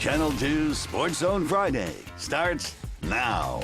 Channel 2 SportsZone Friday starts now.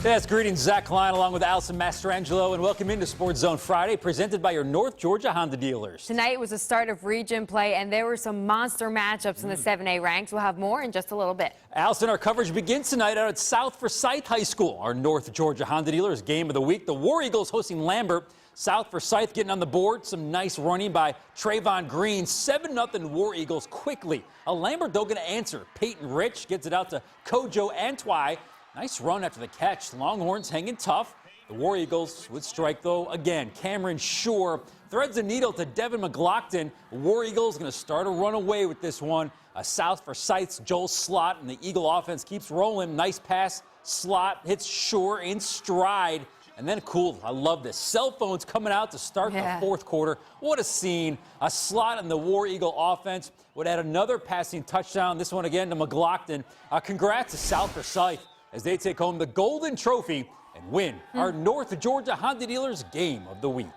Yes, greetings, Zach Klein along with Allison Mastrangelo, and welcome into SportsZone Friday, presented by your North Georgia Honda dealers. Tonight was the start of region play, and there were some monster matchups in the 7A ranks. We'll have more in just a little bit. Allison, our coverage begins tonight out at South Forsyth High School. Our North Georgia Honda dealers game of the week. The War Eagles hosting Lambert. South Forsyth getting on the board. Some nice running by Trayvon Green. 7-0 War Eagles quickly. Lambert, though, going to answer. Peyton Rich gets it out to Kojo Antwi. Nice run after the catch. Longhorns hanging tough. The War Eagles would strike, though, again. Cameron Shore threads the needle to Devin McLaughlin. War Eagles going to start a run away with this one. South Forsyth's Joel Slot, and the Eagle offense keeps rolling. Nice pass. Slot hits Shore in stride. And then cool, I love this. Cell phones coming out to start the fourth quarter. What a scene. A Slot in the War Eagle offense would add another passing touchdown. This one again to McLaughlin. Congrats to South Forsyth as they take home the Golden Trophy and win our North Georgia Honda dealers game of the week.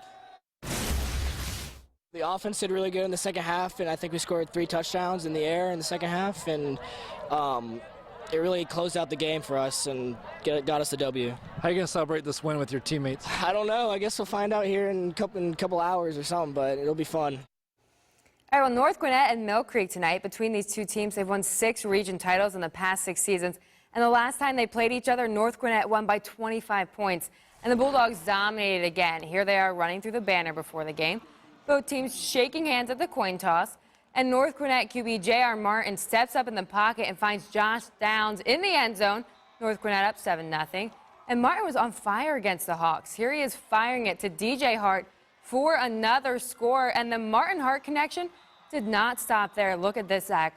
The offense did really good in the second half, and I think we scored 3 touchdowns in the air in the second half, and it really closed out the game for us and got us the W. How are you going to celebrate this win with your teammates? I don't know. I guess we'll find out here in a couple hours or something, but it'll be fun. All right, well, North Gwinnett and Mill Creek tonight. Between these two teams, they've won 6 region titles in the past 6 seasons. And the last time they played each other, North Gwinnett won by 25 points. And the Bulldogs dominated again. Here they are running through the banner before the game. Both teams shaking hands at the coin toss. And North Gwinnett QB J.R. Martin steps up in the pocket and finds Josh Downs in the end zone. North Gwinnett up 7-0. And Martin was on fire against the Hawks. Here he is firing it to DJ Hart for another score. And the Martin-Hart connection did not stop there. Look at this, Zach.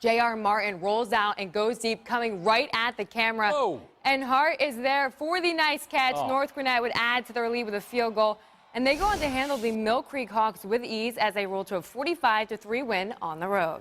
J.R. Martin rolls out and goes deep, coming right at the camera. Whoa. And Hart is there for the nice catch. North Gwinnett would add to their lead with a field goal. And they go on to handle the Mill Creek Hawks with ease as they roll to a 45-3 win on the road.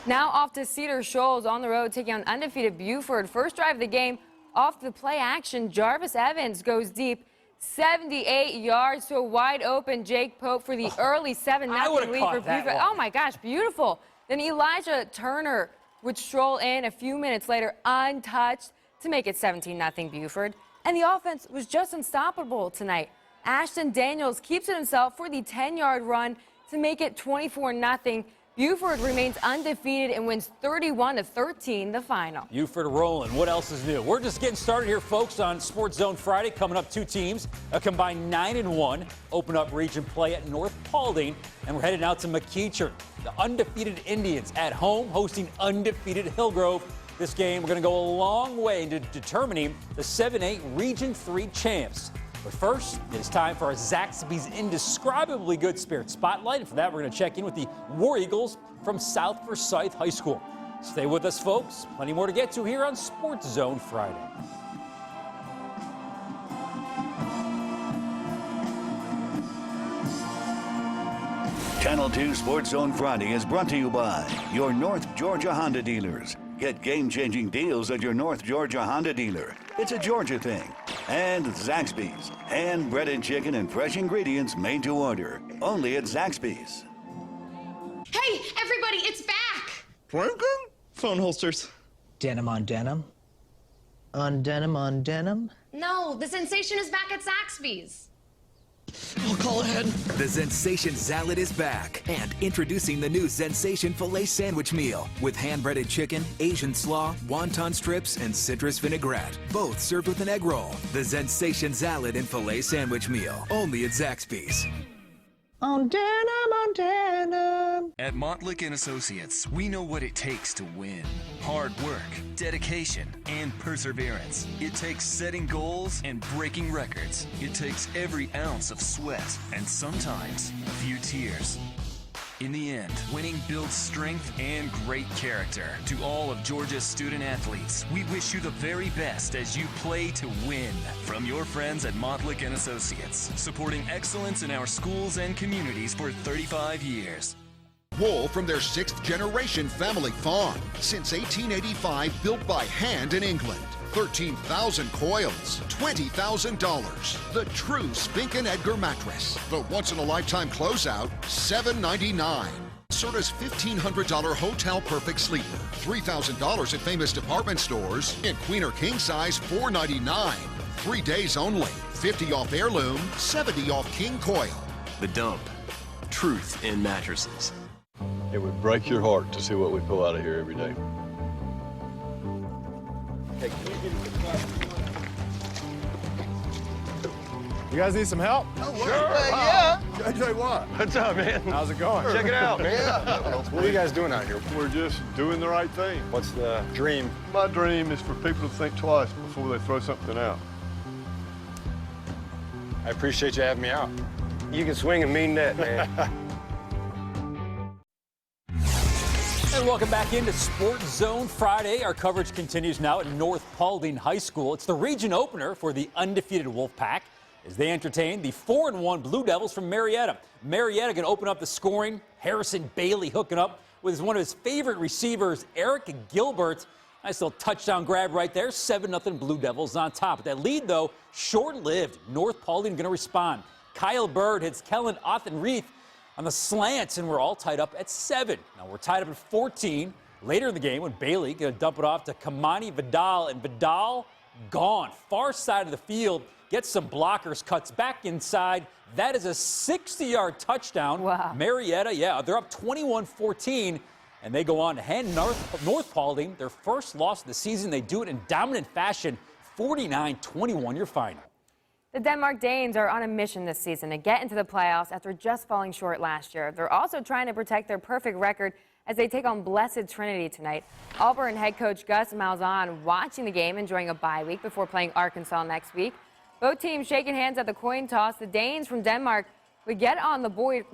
Now off to Cedar Shoals on the road, taking on undefeated Buford. First drive of the game, off the play action, Jarvis Evans goes deep. 78 yards to a wide open Jake Pope for the early 7-0 lead for Buford. Oh my gosh, beautiful. Then Elijah Turner would stroll in a few minutes later untouched to make it 17-0 Buford. And the offense was just unstoppable tonight. Ashton Daniels keeps it himself for the 10-yard run to make it 24-0. Buford remains undefeated and wins 31-13 the final. Buford rolling. What else is new? We're just getting started here, folks, on SportsZone Friday. Coming up, 2 teams, a combined 9-1, open up region play at North Paulding, and we're heading out to McEachern. The undefeated Indians at home hosting undefeated Hillgrove. This game, we're going to go a long way into determining the 7A Region 3 champs. But first, it's time for our Zaxby's Indescribably Good Spirit Spotlight. And for that, we're going to check in with the War Eagles from South Forsyth High School. Stay with us, folks. Plenty more to get to here on SportsZone Friday. Channel 2 SportsZone Friday is brought to you by your North Georgia Honda dealers. Get game-changing deals at your North Georgia Honda dealer. It's a Georgia thing. And Zaxby's. Hand-breaded chicken and fresh ingredients made to order. Only at Zaxby's. Hey, everybody, it's back! Broken? Phone holsters. Denim on denim? On denim on denim? No, the sensation is back at Zaxby's. I'll call ahead. The Zensation Salad is back. And introducing the new Zensation Filet Sandwich Meal with hand-breaded chicken, Asian slaw, wonton strips, and citrus vinaigrette. Both served with an egg roll. The Zensation Salad and Filet Sandwich Meal. Only at Zaxby's. On denim. At Montlick & Associates, we know what it takes to win. Hard work, dedication, and perseverance. It takes setting goals and breaking records. It takes every ounce of sweat and sometimes a few tears. In the end, winning builds strength and great character. To all of Georgia's student athletes, we wish you the very best as you play to win. From your friends at Montlick & Associates, supporting excellence in our schools and communities for 35 years. Wool from their 6th-generation family farm. Since 1885, built by hand in England. 13,000 coils, $20,000. The true Spink & Edgar mattress. The once-in-a-lifetime closeout, $7.99. Serta's $1,500 Hotel Perfect Sleeper. $3,000 at famous department stores. In queen or king size, $499. 3 days only. 50 off heirloom, 70 off king coil. The Dump. Truth in mattresses. It would break your heart to see what we pull out of here every day. Hey, you guys need some help? Oh, sure. Yeah. JJ Watt. What's up, man? How's it going? Check it out, man. Yeah. What are you guys doing out here? We're just doing the right thing. What's the dream? My dream is for people to think twice before they throw something out. I appreciate you having me out. You can swing a mean net, man. And welcome back into SportsZone Friday. Our coverage continues now at North Paulding High School. It's the region opener for the undefeated Wolfpack as they entertain the 4-1 Blue Devils from Marietta. Marietta can open up the scoring. Harrison Bailey hooking up with one of his favorite receivers, Eric Gilbert. Nice little touchdown grab right there. 7-0 Blue Devils on top. That lead, though, short-lived. North Paulding going to respond. Kyle Bird hits Kellen Othenreith on the slants, and we're all tied up at 7. Now we're tied up at 14 later in the game when Bailey going to dump it off to Kamani Vidal, and Vidal gone. Far side of the field, gets some blockers, cuts back inside. That is a 60-yard touchdown. Wow. Marietta, yeah, they're up 21-14, and they go on to hand North Paulding their first loss of the season. They do it in dominant fashion, 49-21 your final. The Denmark Danes are on a mission this season to get into the playoffs after just falling short last year. They're also trying to protect their perfect record as they take on Blessed Trinity tonight. Auburn head coach Gus Malzahn watching the game, enjoying a bye week before playing Arkansas next week. Both teams shaking hands at the coin toss. The Danes from Denmark would get on the board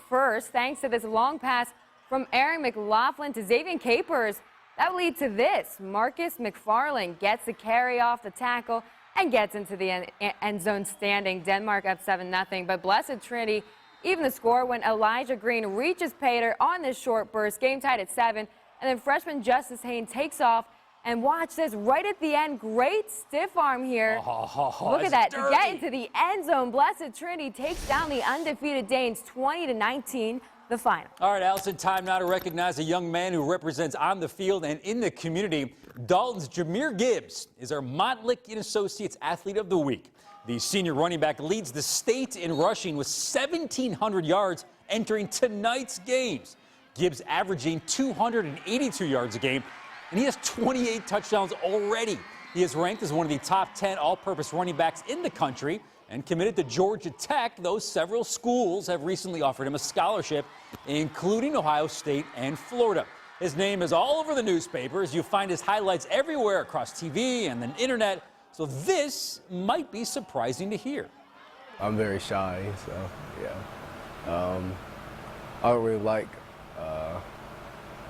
first thanks to this long pass from Aaron McLaughlin to Xavier Capers. That would lead to this. Marcus McFarland gets the carry off the tackle and gets into the end zone standing. Denmark up 7-0, but Blessed Trinity even the score when Elijah Green reaches Pater on this short burst. Game tied at 7, and then freshman Justice Haynes takes off. And watch this right at the end. Great stiff arm here. Look at that. To get into the end zone, Blessed Trinity takes down the undefeated Danes 20-19, the final. All right, Allison, time now to recognize a young man who represents on the field and in the community. Dalton's Jameer Gibbs is our Montlick & Associates Athlete of the Week. The senior running back leads the state in rushing with 1,700 yards entering tonight's games. Gibbs averaging 282 yards a game, and he has 28 touchdowns already. He is ranked as one of the top 10 all-purpose running backs in the country and committed to Georgia Tech, though several schools have recently offered him a scholarship, including Ohio State and Florida. His name is all over the newspapers. You find his highlights everywhere across TV and the internet, so this might be surprising to hear. I'm very shy, so yeah. I don't really like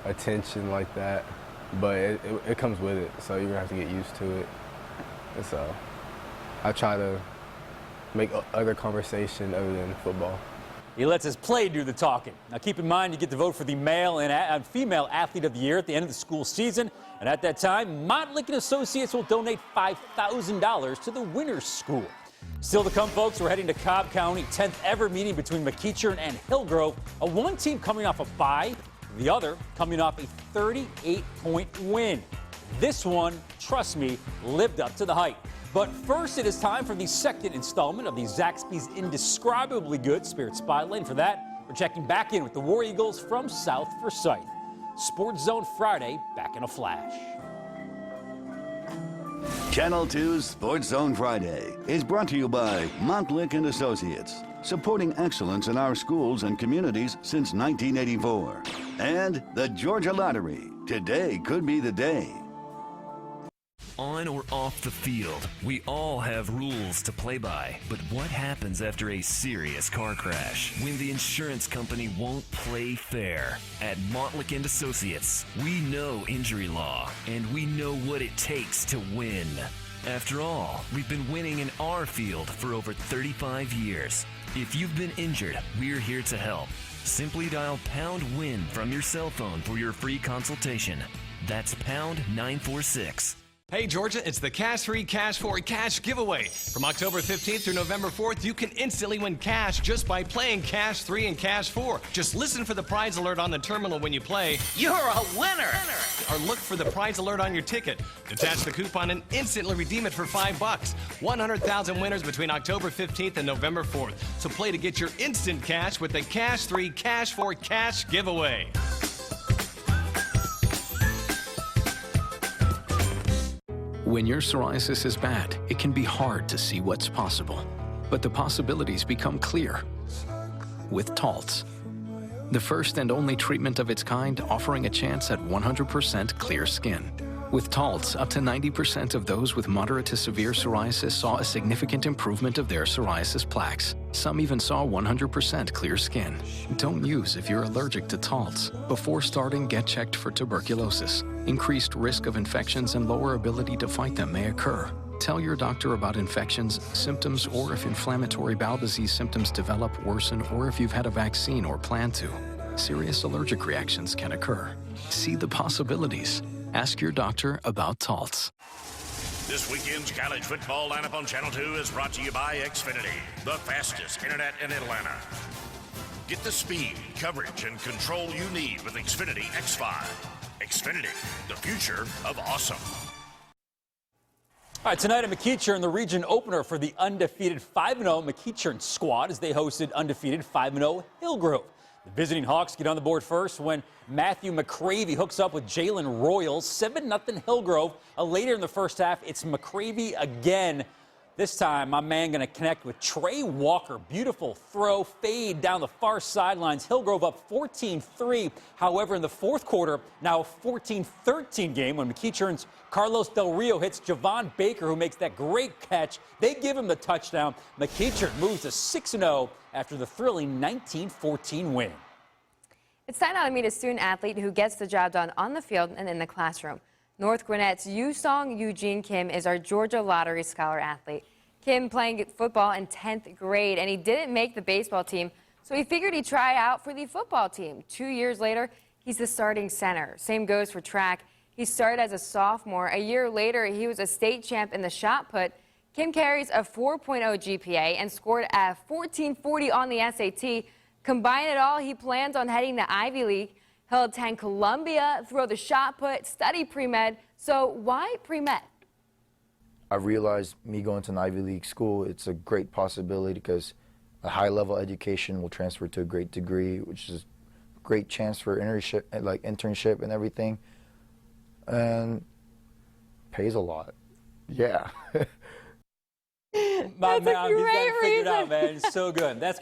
attention like that, but it comes with it, so you're gonna have to get used to it. And so I try to make other conversation other than football. He lets his play do the talking. Now keep in mind you get to vote for the male and female athlete of the year at the end of the school season. And at that time, Montlick & Associates will donate $5,000 to the winner's school. Still to come, folks, we're heading to Cobb County, 10th ever meeting between McEachern and Hillgrove. One team coming off a bye, the other coming off a 38-point win. This one, trust me, lived up to the hype. But first, it is time for the second installment of the Zaxby's Indescribably Good Spirit Spotlight. And for that, we're checking back in with the War Eagles from South Forsyth. SportsZone Friday, back in a flash. Channel 2's SportsZone Friday is brought to you by Montlick & Associates, supporting excellence in our schools and communities since 1984. And the Georgia Lottery. Today could be the day. On or off the field, we all have rules to play by. But what happens after a serious car crash? When the insurance company won't play fair? At Montlick & Associates, we know injury law, and we know what it takes to win. After all, we've been winning in our field for over 35 years. If you've been injured, we're here to help. Simply dial #WIN from your cell phone for your free consultation. That's #946. Hey Georgia, it's the Cash 3, Cash 4, Cash giveaway. From October 15th through November 4th, you can instantly win cash just by playing Cash 3 and Cash 4. Just listen for the prize alert on the terminal when you play. You're a winner! Or look for the prize alert on your ticket. Detach the coupon and instantly redeem it for $5. 100,000 winners between October 15th and November 4th. So play to get your instant cash with the Cash 3, Cash 4, Cash giveaway. When your psoriasis is bad, it can be hard to see what's possible. But the possibilities become clear with Taltz, the first and only treatment of its kind offering a chance at 100% clear skin. With Taltz, up to 90% of those with moderate to severe psoriasis saw a significant improvement of their psoriasis plaques. Some even saw 100% clear skin. Don't use if you're allergic to Taltz. Before starting, get checked for tuberculosis. Increased risk of infections and lower ability to fight them may occur. Tell your doctor about infections, symptoms, or if inflammatory bowel disease symptoms develop, worsen, or if you've had a vaccine or plan to. Serious allergic reactions can occur. See the possibilities. Ask your doctor about Taltz. This weekend's college football lineup on Channel 2 is brought to you by Xfinity, the fastest internet in Atlanta. Get the speed, coverage, and control you need with Xfinity X5. Xfinity, the future of awesome. All right, tonight at McEachern, the region opener for the undefeated 5-0 McEachern squad as they hosted undefeated 5-0 Hillgrove. The visiting Hawks get on the board first when Matthew McCravey hooks up with Jalen Royals. 7-0 Hillgrove. Later in the first half, it's McCravey again. This time, my man going to connect with Trey Walker. Beautiful throw, fade down the far sidelines. Hillgrove up 14-3. However, in the fourth quarter, now a 14-13 game when McEachern's Carlos Del Rio hits Javon Baker, who makes that great catch. They give him the touchdown. McEachern moves to 6-0 after the thrilling 19-14 win. It's time now to meet a student athlete who gets the job done on the field and in the classroom. North Gwinnett's Yusong Eugene Kim is our Georgia Lottery Scholar athlete. Kim playing football in 10th grade, and he didn't make the baseball team, so he figured he'd try out for the football team. 2 years later, he's the starting center. Same goes for track. He started as a sophomore. A year later, he was a state champ in the shot put. Kim carries a 4.0 GPA and scored a 1440 on the SAT. Combine it all, he plans on heading to Ivy League. He'll attend Columbia, throw the shot put, study pre-med. So why pre-med? I realized me going to an Ivy League school, it's a great possibility because a high-level education will transfer to a great degree, which is a great chance for internship and everything, and pays a lot. Yeah. My man, he's got it figured out, man. It's so good. That's